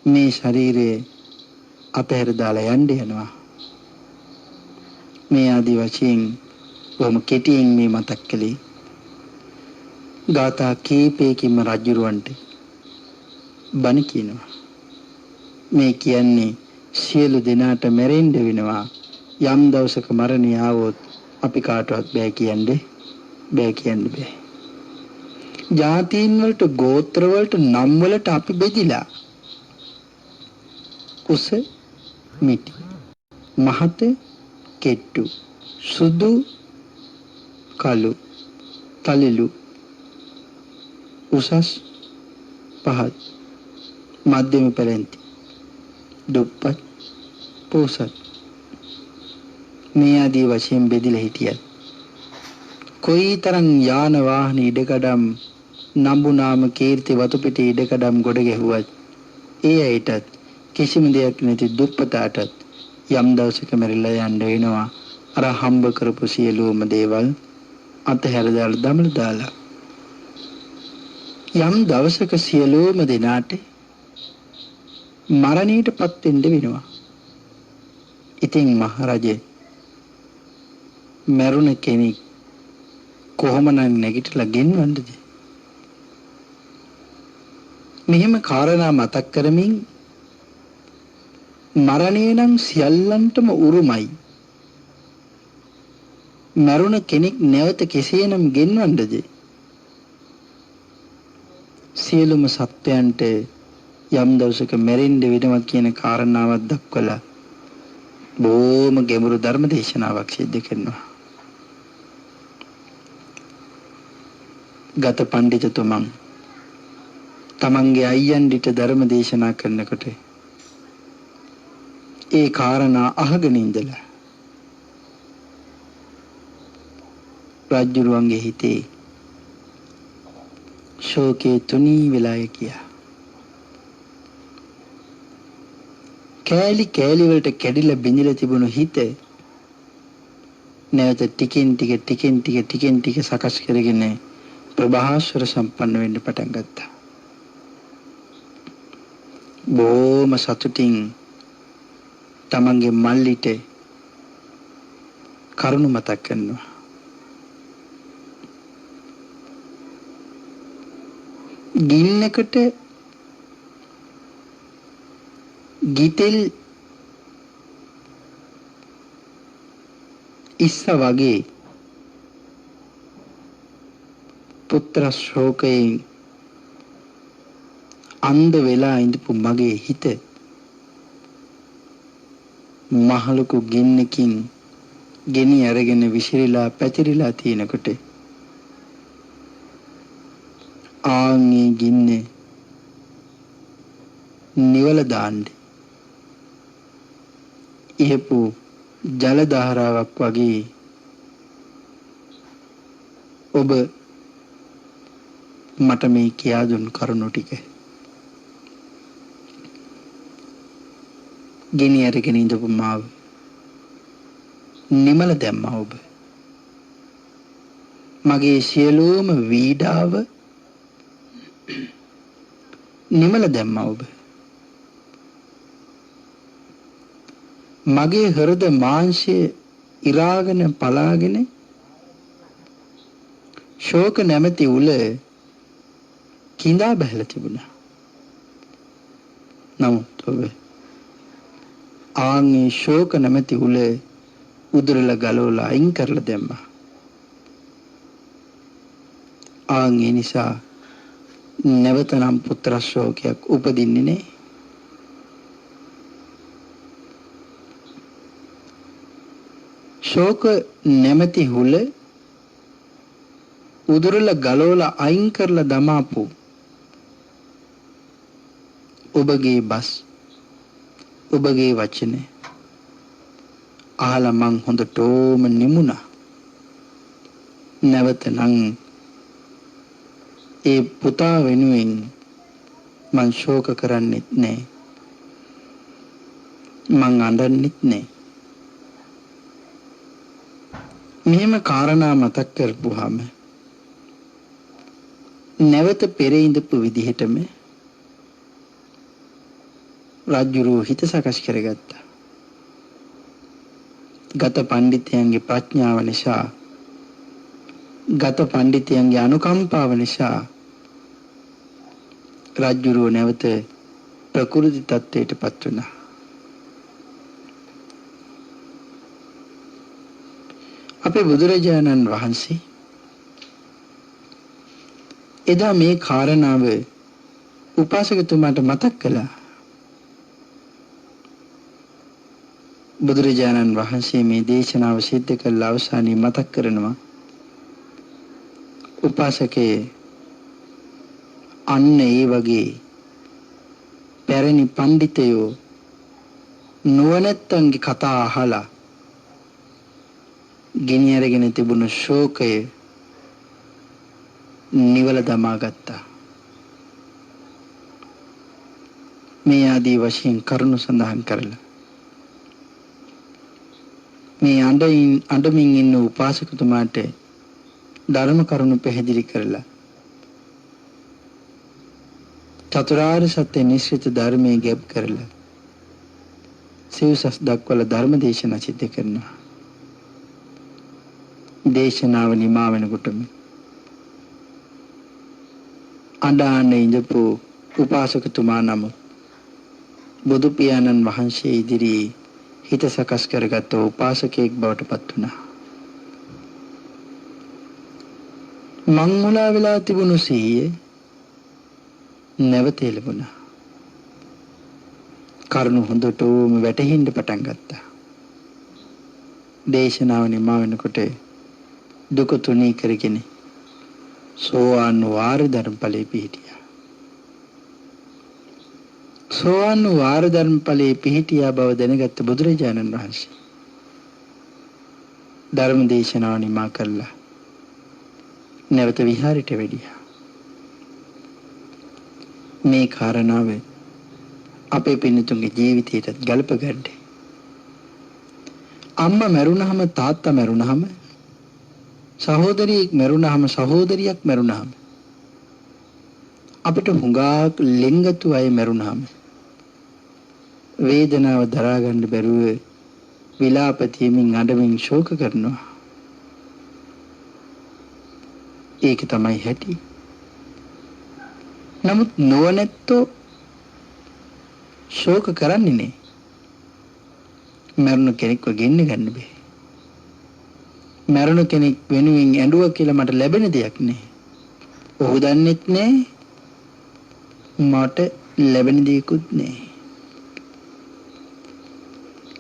මේ ශරීරයේ අතහැර දාලා යන්න යනවා. මේ ආදි වශයෙන් බොහොම කෙටියෙන් මේ මතක් කළේ ගාථා කීපයකින්ම රජුරවන්ට බණ කියනවා. මේ කියන්නේ සියලු දෙනාට මැරෙන්න වෙනවා. යම් දවසක මරණය ආවොත් අපි කාටවත් බෑ කියන්නේ බෑ. ජාතීන් වලට ගෝත්‍ර වලට නම් වලට අපි බෙදිලා උස මිටි මහත කෙට්ටු සුදු කළු තලිලු උසස් පහත් මධ්‍යම පැලැන්ති දුප්පත් පොසත් මේ ආදී වශයෙන් බෙදලා හිටියත් කොයිතරම් යාන වාහන ඉඩකඩම් නම්බු නාම කීර්ති වතු පිටි ඉඩකඩම් ගොඩ ගැහුවත් ඒ ඇයිටත් කිසිම දෙයක් නැති දුප්පතාටත් යම් දවසක මැරිලා යන්න වෙනවා. අර හම්බ කරපු සියලුම දේවල් අතහැර දාලා යම් දවසක සියලුම දෙනාට මරණයටපත් වෙන්න වෙනවා. ඉතින් මහරජේ මරුණ කෙනෙක් කොහොමනම් නැගිටලා ගෙන්වන්නද? මෙහෙම කාරණා මතක් කරමින් මරණය නම් සියල්ලන්ටම උරුමයි. මරුණ කෙනෙක් නැවත කෙසේනම් ගෙන්වන්නද? සියලුම සත්‍යයන්ට යම් දවසක මැරෙන්න වෙනවා කියන කාරණාවක් දක්වලා බොහොම ගැඹුරු ධර්ම දේශනාවක් සිද්ධ කරනවා. ගත පඬිතුමන් තමන්ගේ අයියන්ඩිට ධර්ම දේශනා කරනකොට ඒ කාරණා අහගෙන ඉඳලා රජුරුවන්ගේ හිතේ ශෝකේ තුනී වෙලා ගියා. කෑලි වලට කැඩිලා බිඳිලා තිබුණු හිත නැවත ටිකෙන් ටික සකස් කරගෙන ප්‍රභාස්වර සම්පන්න වෙන්න පටන් ගත්තා. බොහොම සතුටින් තමන්ගේ මල්ලිට කරුණ මතක් කරනවා. ගින්නකට ගිතෙල් ඉස්ස වගේ පුත්‍ර ශෝකයෙන් අන්ධ වෙලා ඉඳපු මගේ හිත මහලුකු ගින්නකින් ගෙනි අරගෙන විසිරීලා පැතිරිලා තියෙනකොට ආන්ගේ ගින්නේ නිවල දාන්නේ ඉහපු ජල ධාරාවක් වගේ ඔබ මට මේ කියා දුන් කරුණු ටික ගෙනි අරගෙන ඉඳපු මාව නිමල දැම්මා. ඔබ මගේ සියලුම වීඩාව නිමල දැම්මා. ඔබ මගේ හෘද මාංශය ඉරාගෙන පලාගෙන ශෝක නැමැති උල කිඳා බහලා තිබුණා. නමුත් ඔබ ආන්ගේ ශෝක නැමැති උල උදුරලා ගලවලා අයින් කරලා දැම්මා. ආන්ගේ නිසා නැවතනම් පුත්‍ර ශෝකයක් උපදින්නේ නැහැ. ශෝක නැමැති හුල උදුරලා ගලවලා අයින් කරලා දමාපු ඔබගේ බස් ඔබගේ වචන අහලා මං හොඳටම නිමුණා. නැවතනම් ඒ පුතා වෙනුවෙන් මං ශෝක කරන්නෙත් නෑ. මං අඬන්නෙත් නෑ. මෙහෙම කාරණා මතක් කරපුවාම නැවත පෙර ඉඳපු විදිහටම රජුරෝ හිත සකස් කරගත්තා. ගත පඬිතයන්ගේ ප්‍රඥාව නිසා, ගත පඬිතයන්ගේ අනුකම්පාව නිසා රජුරෝ නැවත ප්‍රකෘති තත්ත්වයටපත් වුණා. අපේ බුදුරජාණන් වහන්සේ එදා මේ කාරණාව උපාසකතුමාට මතක් කළා. බුදුරජාණන් වහන්සේ මේ දේශනාව සිද්ධ කළ අවසානයේ මතක් කරනවා, උපාසකේ අන්න ඒ වගේ පැරණි පඬිතයෝ නුවණැත්තන්ගේ කතා අහලා ගෙනි අරගෙන තිබුණු ශෝකය නිවල දමා ගත්තා. මේ ආදී වශයෙන් කරුණු සඳහන් කරලා මේ අඬමින් ඉන්න උපාසකතුමාට ධර්ම කරුණු පැහැදිලි කරලා චතුරාර්ය සත්‍ය නිශ්චිත ධර්මයේ ගැබ් කරලා සිව්සස් දක්වලා ධර්ම දේශනා සිද්ධ කරනවා. දේශනාව නිමා වෙනකොටම අඬාන ඉඳපු උපාසකතුමා නම බුදු පියාණන් වහන්සේ ඉදිරියේ හිත සකස් කරගත් උපාසකයෙක් බවට පත් වුණා. මං මුලා වෙලා තිබුණු සීයේ නැවත එළඹුණා. කරුණ හොඳටම වැටහෙන්න පටන් ගත්තා. දේශනාව නිමා වෙනකොට දුක තුනී කරගෙන සෝවාන් වාර ධර්ම ඵලයේ පිහිටියා. සෝවාන් වාර ධර්ම ඵලයේ පිහිටියා බව දැනගත්ත බුදුරජාණන් වහන්සේ ධර්ම දේශනාව නිමා කළා. නැවත විහාරයට වැඩියා. මේ කාරණාව අපේ පින්තුන්ගේ ජීවිතයටත් ගලප ගන්න. අම්මා මැරුණාම, තාත්තා මැරුණාම, සහෝදරියෙක් මැරුණාම, සහෝදරියක් මැරුණාම, අපිට හුඟක් ලෙන්ගතු අය මැරුණාම වේදනාව දරා ගන්න බැරුව විලාපතියමින් අඬමින් ශෝක කරනවා. ඒක තමයි හැටි. නමුත් නොනැත්තෝ ශෝක කරන්නේ නේ. මරණ කෙනෙක්ව ගෙන්න ගන්න බෑ. මරණ කෙනෙක් වෙනුවෙන් ඇඬුවා කියලා මට ලැබෙන දෙයක් නේ. ඔහු දන්නෙත් නෑ මට ලැබෙන දෙයක්වත් නෑ.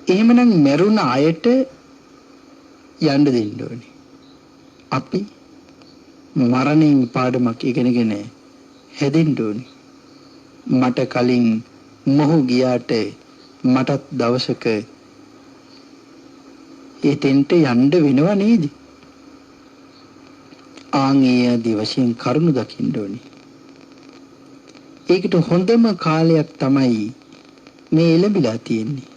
එහෙමනම් මරුණ අයට යන්න දෙන්න ඕනේ. අපි මරණින් පාඩමක් ඉගෙනගෙන හැදෙන්න ඕනේ. මට කලින් මොහු ගියාට මටත් දවසක එතෙන්ට යන්න වෙනව නේද? ආන්ගේ ආදී වශයෙන් කරුණු දකින්න ඕනේ. ඒකට හොඳම කාලයක් තමයි මේ එළඹිලා තියෙන්නේ.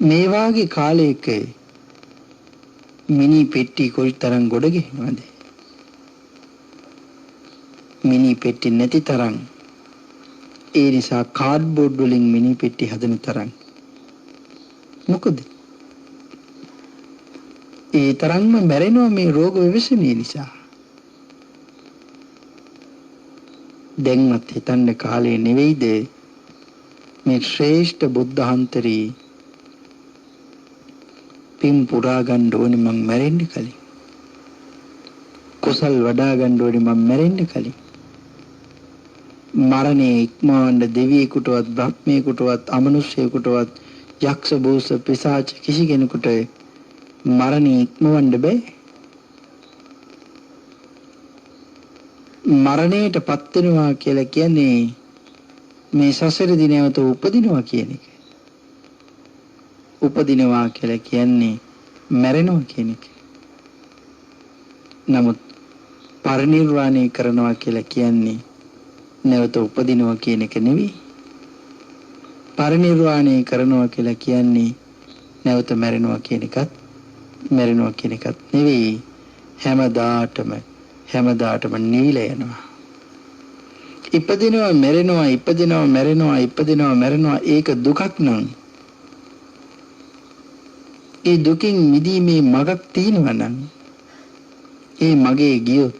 මේ වාගේ කාලයක මිනි පෙට්ටි කොයිතරම් ගොඩ ගෙනවද? මිනි පෙට්ටි නැති තරම්, ඒ නිසා කාඩ්බෝඩ් වලින් මිනි පෙට්ටි හදන තරම්. මොකද ඒ තරම්ම මැරෙනවා මේ රෝග විශ්වසනීය නිසා. දැන්වත් හිතන්න කාලේ නෙවෙයිද මේ ශ්‍රේෂ්ඨ බුද්ධාන්තරී පින් පුරා ගන්න ඕනේ මං මැරෙන්න කලින්. කුසල් වඩා ගන්න ඕනේ මං මැරෙන්න කලින්. මරණය ඉක්මවන්න දෙවියෙකුටවත්, බ්‍රහ්මයෙකුටවත්, අමනුෂ්‍යයෙකුටවත්, යක්ෂ බෝස පිසාච කිසි කෙනෙකුට මරණය ඉක්මවන්න බෑ. මරණයට පත් වෙනවා කියලා කියන්නේ මේ සසරදී නැවත උපදිනවා කියන එක. උපදිනවා කියලා කියන්නේ මැරෙනවා කියන එක. නමුත් පරිනිර්වාණය කරනවා කියලා කියන්නේ නැවත උපදිනවා කියන එක නෙවෙයි. පරිනිර්වාණය කරනවා කියලා කියන්නේ නැවත මැරෙනවා කියන එකත් නෙවෙයි. හැමදාටම නිවිලා යනවා. ඉපදිනවා මැරෙනවා ඒක දුකක් නම් ඒ දුකින් මිදීමේ මගක් තියෙනවා නම් ඒ මගේ ගියොත්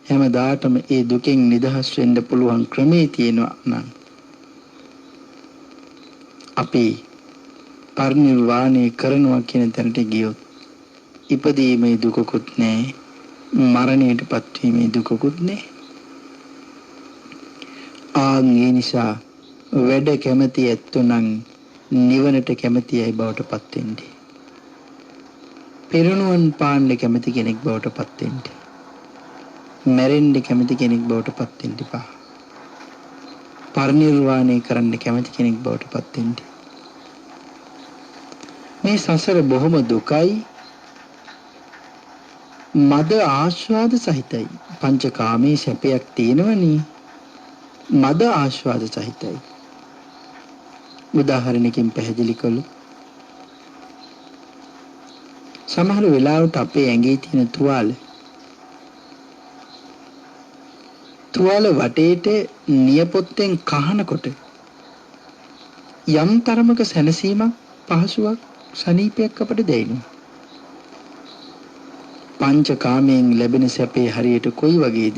හැමදාටම ඒ දුකෙන් නිදහස් වෙන්න පුළුවන් ක්‍රමේ තියෙනවා නම් අපි පරිනිර්වාණය කරනවා කියන තැනට ගියොත් ඉපදීමේ දුකකුත් නැහැ, මරණයටපත් වීමේ දුකකුත් නැහැ. ඒ නිසා වැඩ කැමැති ඇත්තොනම් නිවනට කැමැති අය බවට පත් වෙන්නේ. පිරිනුවන් පාන්න කැමැති කෙනෙක් බවට පත් වෙන්නේ. මැරෙන්න කැමැති කෙනෙක් බවට පත් වෙන්න එපා. පරිනිර්වාණය කරන්න කැමැති කෙනෙක් බවට පත් වෙන්න. මේ සසර බොහොම දුකයි. මද ආස්වාද සහිතයි. පංචකාමයේ සැපයක් තියෙනවනේ. මද ආස්වාද සහිතයි. උදාහරණයකින් පැහැදිලි කළොත් සමහර වෙලාවට අපේ ඇඟේ තියෙන තුවාල වටේට නියපොත්තෙන් කහනකොට යම් තරමක සැනසීමක්, පහසුවක්, සනීපයක් අපට දැනෙනවා. පංචකාමයෙන් ලැබෙන සැපේ හරියට කොයි වගේද?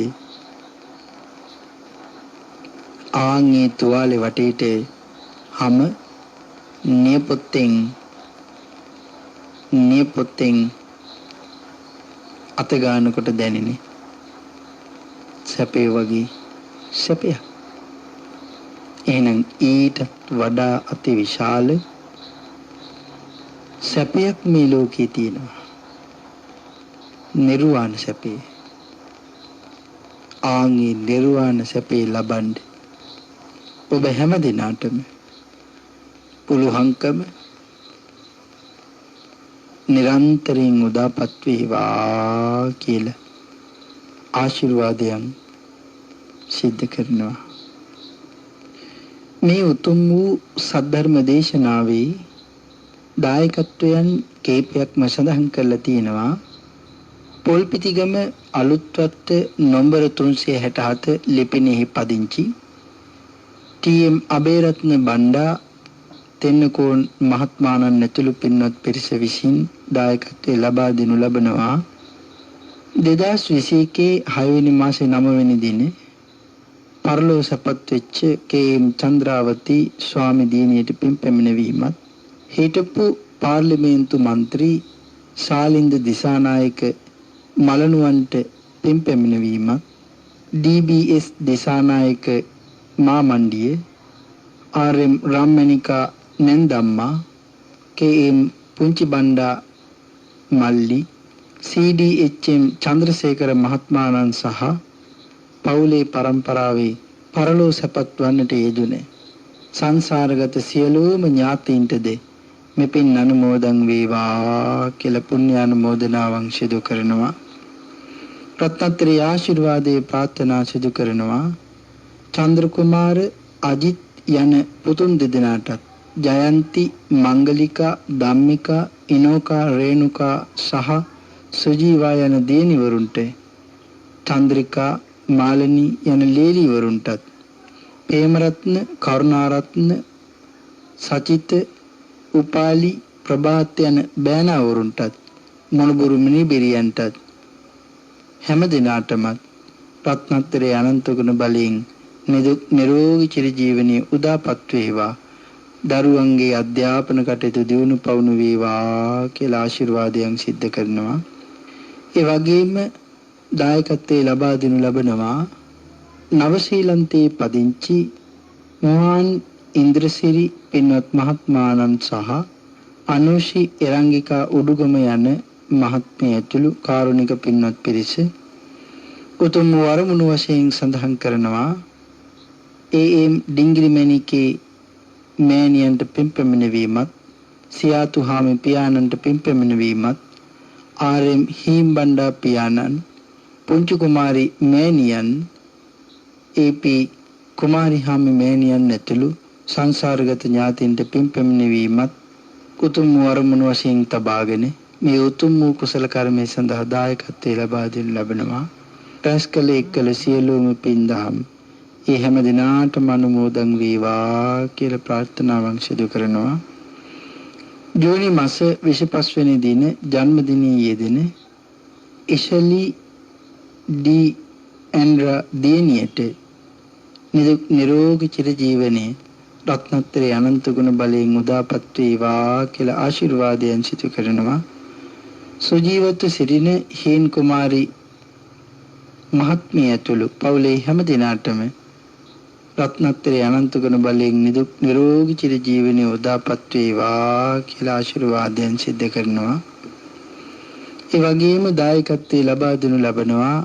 ආන්ගේ තුවාලේ වටේට හැම නියපොත්තෙන් අත ගන්නකොට දැනෙන්නේ සැපේ වගේ සැපයක්. එහෙනම් ඊට වඩා අති විශාල සැපයක් මේ ලෝකේ තියෙනවා. නිර්වාණ සැපේ. ආන්ගේ නිර්වාණ සැපේ ලබන්න ඔබ හැම දිනාටම පුළුවන්කම නිරන්තරයෙන් උදාපත් වේවා කියලා ආශිර්වාදයන් සිද්ධ කරනවා. මේ උතුම් වූ සද්ධර්ම දේශනාවේ දායකත්වයන් කීපයක්ම සඳහන් කරලා තියෙනවා. පොල්පිටිගම අලුත්වත්ත නම්බර 367 ලිපිණෙහි පදිංචි ටී.එම්. අබේරත්න බණ්ඩා තෙන්නකෝන් මහත්මාණන් ඇතුළු පින්වත් පිරිස විසින් දායකත්වයේ ලබා දෙනු ලබනවා. 2021 6 වෙනි මාසේ 9 වෙනි දිනේ පරලෝ සපත් වෙච්ච කේ.එම්. චන්ද්‍රාවති ස්වාමි දිනියට පින් පැමිණවීමත්, හිටපු පාර්ලිමේන්තු මන්ත්‍රී ශාලින්ද දිසානායක මලනුවන්ට පින් පැමිණවීමත්, ඩී.බී.එස්. දිසානායක මාමණ්ඩිය, ආර්.එම්. රාම්මණිකා නැන්දම්මා, කේ.එම්. පුංචි බණ්ඩා මල්ලි, සී.ඩී.එච්.එම්. චන්ද්‍රසේකර මහත්මාණන් සහ පවුලේ පරම්පරාවේ පරලෝ සැපත් වන්නට යෙදුනේ සංසාරගත සියලුම ඥාතීන්ටද මෙපින් අනුමෝදන් වේවා කියලා පුණ්‍යානුමෝදනාවන් සිදු කරනවා. රත්නත්‍රි ආශිර්වාදයේ ප්‍රාර්ථනා සිදු කරනවා. චන්ද්‍ර කුමාර, අජිත් යන පුතුන් දෙදෙනාටත් ජයන්ති, මංගලිකා, ධම්මිකා, ඉනෝකා, රේණුකා සහ සුජීවා යන දියණිවරුන්ට, චන්ද්‍රිකා, මාලනී යන ලේලිවරුන්ටත්, ප්‍රේමරත්න, කරුණාරත්න, සචිත, උපාලි, ප්‍රභාත් යන බෑනාවරුන්ටත්, මොණබුරු මිනිබිරියන්ටත් හැම දිනාටම රත්නත්‍රේ අනන්ත ගුණ බලයෙන් නිරෝගී චිරජීවනයේ උදාපත් වේවා. දරුවන්ගේ අධ්‍යාපන කටයුතු දියුණු පවුණු වේවා කියලා ආශිර්වාදයන් සිද්ධ කරනවා. ඒ වගේම දායකත්වයේ ලබා දෙනු ලබනවා නවසීලන්තයේ පදිංචි මොහාන් ඉන්ද්‍රසිරි පින්වත් මහත්මාණන් සහ අනුෂි එරංගිකා උඩුගම යන මහත්මිය ඇතුළු කාරුණික පින්වත් පිරිස උතුම් වරමුණු වශයෙන් සඳහන් කරනවා. ඒ.එම්. ඩිංගිරිමැණිකේ මෑණියන්ට පින් පැමිණවීමත්, සියාතු හාමි පියාණන්ට පින් පැමිණවීමත්, ආර්.එම්. හීම්බණ්ඩා පියාණන්, පුංචි කුමාරි මෑණියන්, ඒ.පී. කුමාරි හාමි මෑණියන් ඇතුළු සංසාරගත ඥාතින්ට පින් පැමිණවීමත් උතුම් වරමුණු වශයෙන් තබාගෙන මේ උතුම් වූ කුසල කර්මයේ සඳහා දායකත්වයේ ලබා දෙනු ලබනවා. රැස් කළ එක්කල සියලුම පින් දහම් ඒ හැම දිනාටම අනුමෝදන් වේවා කියලා ප්‍රාර්ථනාවන් සිදු කරනවා. ජූනි මාස 25 වෙනි දින ජන්මදිනයේ යෙදෙන ඉෂලි ඩී ඇන්ඩ්‍රා දිනියට නිරෝගී චිර ජීවනයේ රත්නත්‍රේ අනන්ත ගුණ බලයෙන් උදාපත් වේවා කියලා ආශිර්වාදයන් සිදු කරනවා. සුජීවත්ව සිටින හේන් කුමාරී මහත්මිය ඇතුළු පවුලේ හැම දිනාටම රත්නත්‍රේ අනන්ත ගුණ බලයෙන් නිරෝගී චිර ජීවනයේ උදාපත් වේවා කියලා ආශිර්වාදයන් සිදු කරනවා. ඒ වගේම දායකත්වයේ ලබා දෙනු ලබනවා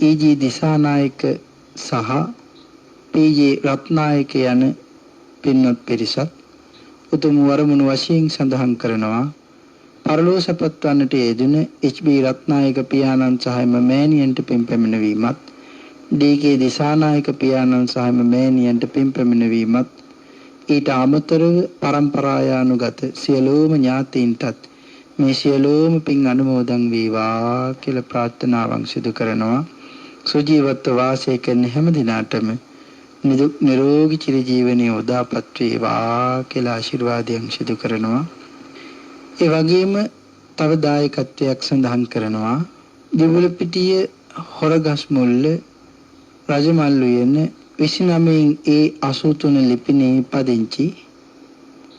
ඊජී දිසානායක සහ පීජේ රත්නායක යන පින්වත් පිරිසත් උතුම් වරමුණු වශයෙන් සඳහන් කරනවා. පරලෝසපත් වන්නට යෙදුන එච්.බී. රත්නායක පියාණන් සහ මෑණියන්ට පින් පැමිණවීමත්, ඩී.කේ. දිසානායක පියාණන් සහ මෑණියන්ට පින් පැමිණවීමත්, ඊට අමතරව පරම්පරායානුගත සියලුම ඥාතීන්ටත් මේ සියලුම පින් අනුමෝදන් වේවා කියලා ප්‍රාර්ථනාවන් සිදු කරනවා. සුජීවත්ව වාසය කරන හැම දිනාටම නිරෝගී චිර ජීවනයේ උදාපත් වේවා කියලා ආශිර්වාදයන් සිදු කරනවා. ඒ වගේම තව දායකත්වයක් සඳහන් කරනවා. දිවුලපිටිය හොරගස් මුල්ල රජමල්ලු යන 29A83 ලිපිනේ පදිංචි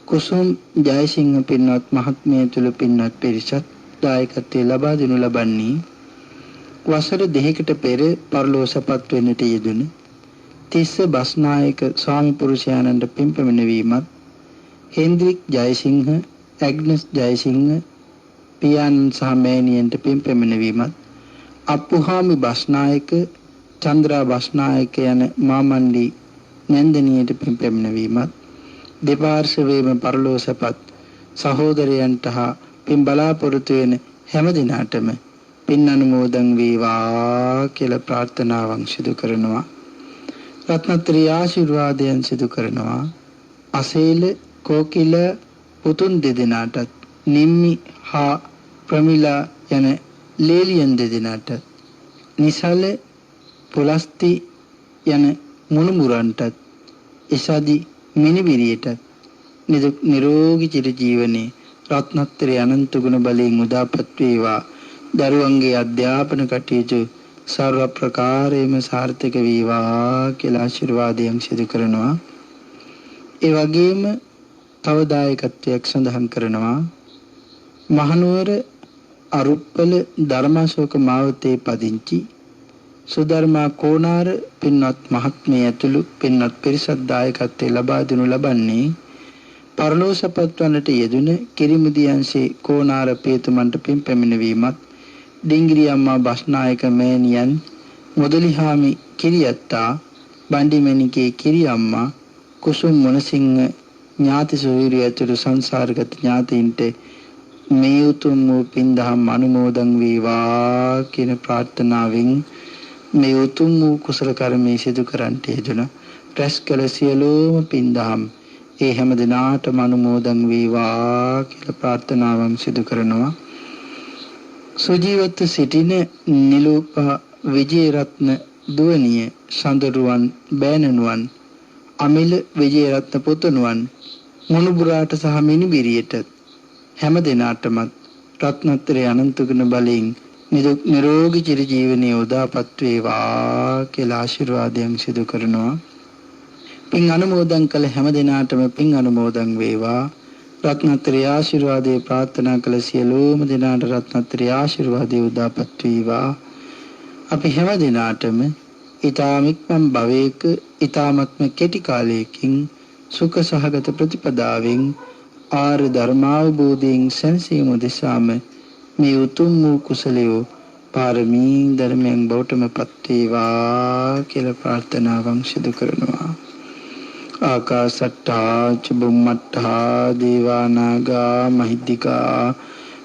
කුසුම් ජයසිංහ පින්වත් මහත්මිය තුළු පින්වත් පිරිසත් දායකත්වයේ ලබා දෙනු ලබන්නේ වසර 2කට පෙර පරලෝසපත් වෙන්නට යෙදුණු තිස්ස බස්නායක ස්වාමි පුරුෂයාණන්ට පින් පැමිණවීමත්, හෙන්ද්‍රික් ජයසිංහ, ඇග්නස් ජයසිංහ පියාණන් සහ මෑණියන්ට පින් පැමිණවීමත්, අප්පුහාමි බස්නායක, චන්ද්‍රා බස්නායක යන මාමණ්ඩි නැන්දනියට පින් පැමිණවීමත්, දෙපාර්ශවයේම පරලෝසපත් සහෝදරයන්ට හා පින් බලාපොරොත්තු වෙන හැම දිනාටම පින් අනුමෝදන් වේවා කියලා ප්‍රාර්ථනාවන් සිදු කරනවා. රත්නත්‍රි ආශිර්වාදයන් සිදු කරනවා. අසේල කෝකිල පුතුන් දෙදෙනාටත්, නිම්මි හා ප්‍රමිලා යන ලේලියන් දෙදෙනාට, නිසල පුලස්ති යන මුණුමුරන්ටත්, ඉසදි මිනිබිරියටත් නිරෝගී චිර ජීවනයේ රත්නත්‍රි අනන්ත ගුණ බලයෙන් උදාපත් වේවා. දරුවන්ගේ අධ්‍යාපන කටයුතු සර්ව ප්‍රකාරයෙන්ම සාර්ථක වේවා කියලා ආශිර්වාදයන් සිදු කරනවා. ඒ වගේම තව දායකත්වයක් සඳහන් කරනවා. මහනුවර අරුප්පල ධර්මාශෝක මාවතේ පදිංචි සුධර්මා කෝනාර පින්වත් මහත්මිය ඇතුළු පින්වත් පිරිසක් දායකත්වයේ ලබා දෙනු ලබන්නේ පරලෝසපත් වන්නට යෙදුන කිරිමුදියන්සේ කෝනාර පියතුමන්ට පින් පැමිණවීමත්, ඩිංගිරි අම්මා බස්නායක මෑණියන්, මුදලිහාමි කිරියත්තා, බණ්ඩිමණිකේ කිරි අම්මා, කුසුම් මොනසිංහ ඥාති සොයුරිය ඇතුළු සංසාරගත ඥාතීන්ට මේ උතුම් වූ පින් දහම් අනුමෝදන් වේවා කියන ප්‍රාර්ථනාවෙන් මේ උතුම් වූ කුසල කර්මයේ සිදු කරන්ට යෙදුන රැස් කළ සියලුම පින් දහම් ඒ හැම දිනාටම අනුමෝදන් වේවා කියලා ප්‍රාර්ථනාවන් සිදු කරනවා. සුජීවත්ව සිටින නිලූපා විජේරත්න දුවනිය, සඳරුවන් බෑනනුවන්, අමිල විජේරත්න පුතුණුවන්, මුණුබුරාට සහ මිනිබිරියට හැම දිනාටමත් රත්නත්‍රේ අනන්ත ගුණ බලයෙන් නිරෝගී චිර ජීවනයේ උදාපත් වේවා කියලා ආශිර්වාදයන් සිදු කරනවා. පින් අනුමෝදන් කළ හැම දිනාටම පින් අනුමෝදන් වේවා. රත්නත්‍රි ආශිර්වාදයේ ප්‍රාර්ථනා කළ සියලුම දිනාට රත්නත්‍රි ආශිර්වාදයේ උදාපත් වේවා. අපි හැම දිනාටම ඊ타ම ඉක්මන් භවයක ඊ타මත්ම කෙටි කාලයකින් සුඛ සහගත ප්‍රතිපදාවෙන් ආර්ය ධර්මාවබෝධයෙන් සැනසීම උදෙසාම මේ උතුම් වූ කුසලයේ පාරමී ධර්මයන් බවටම පත් වේවා කියලා ප්‍රාර්ථනාවන් සිදු කරනවා. ආකාසට්ටා චුම්මට්ටා දේවානාගා මහිද්దికා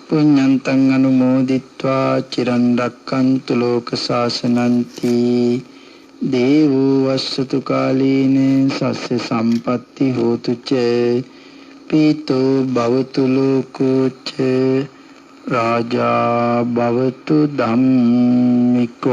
පුඤ්ඤන්තං අනුමෝදිත්වා චිරන් රක්칸තු ලෝක සාසනಂತಿ දේවෝ වස්සතු කාලීන සස්ස සම්පatti හෝතු ච පීතෝ භවතු ලෝකෝ ච රාජා භවතු ධම්මිකෝ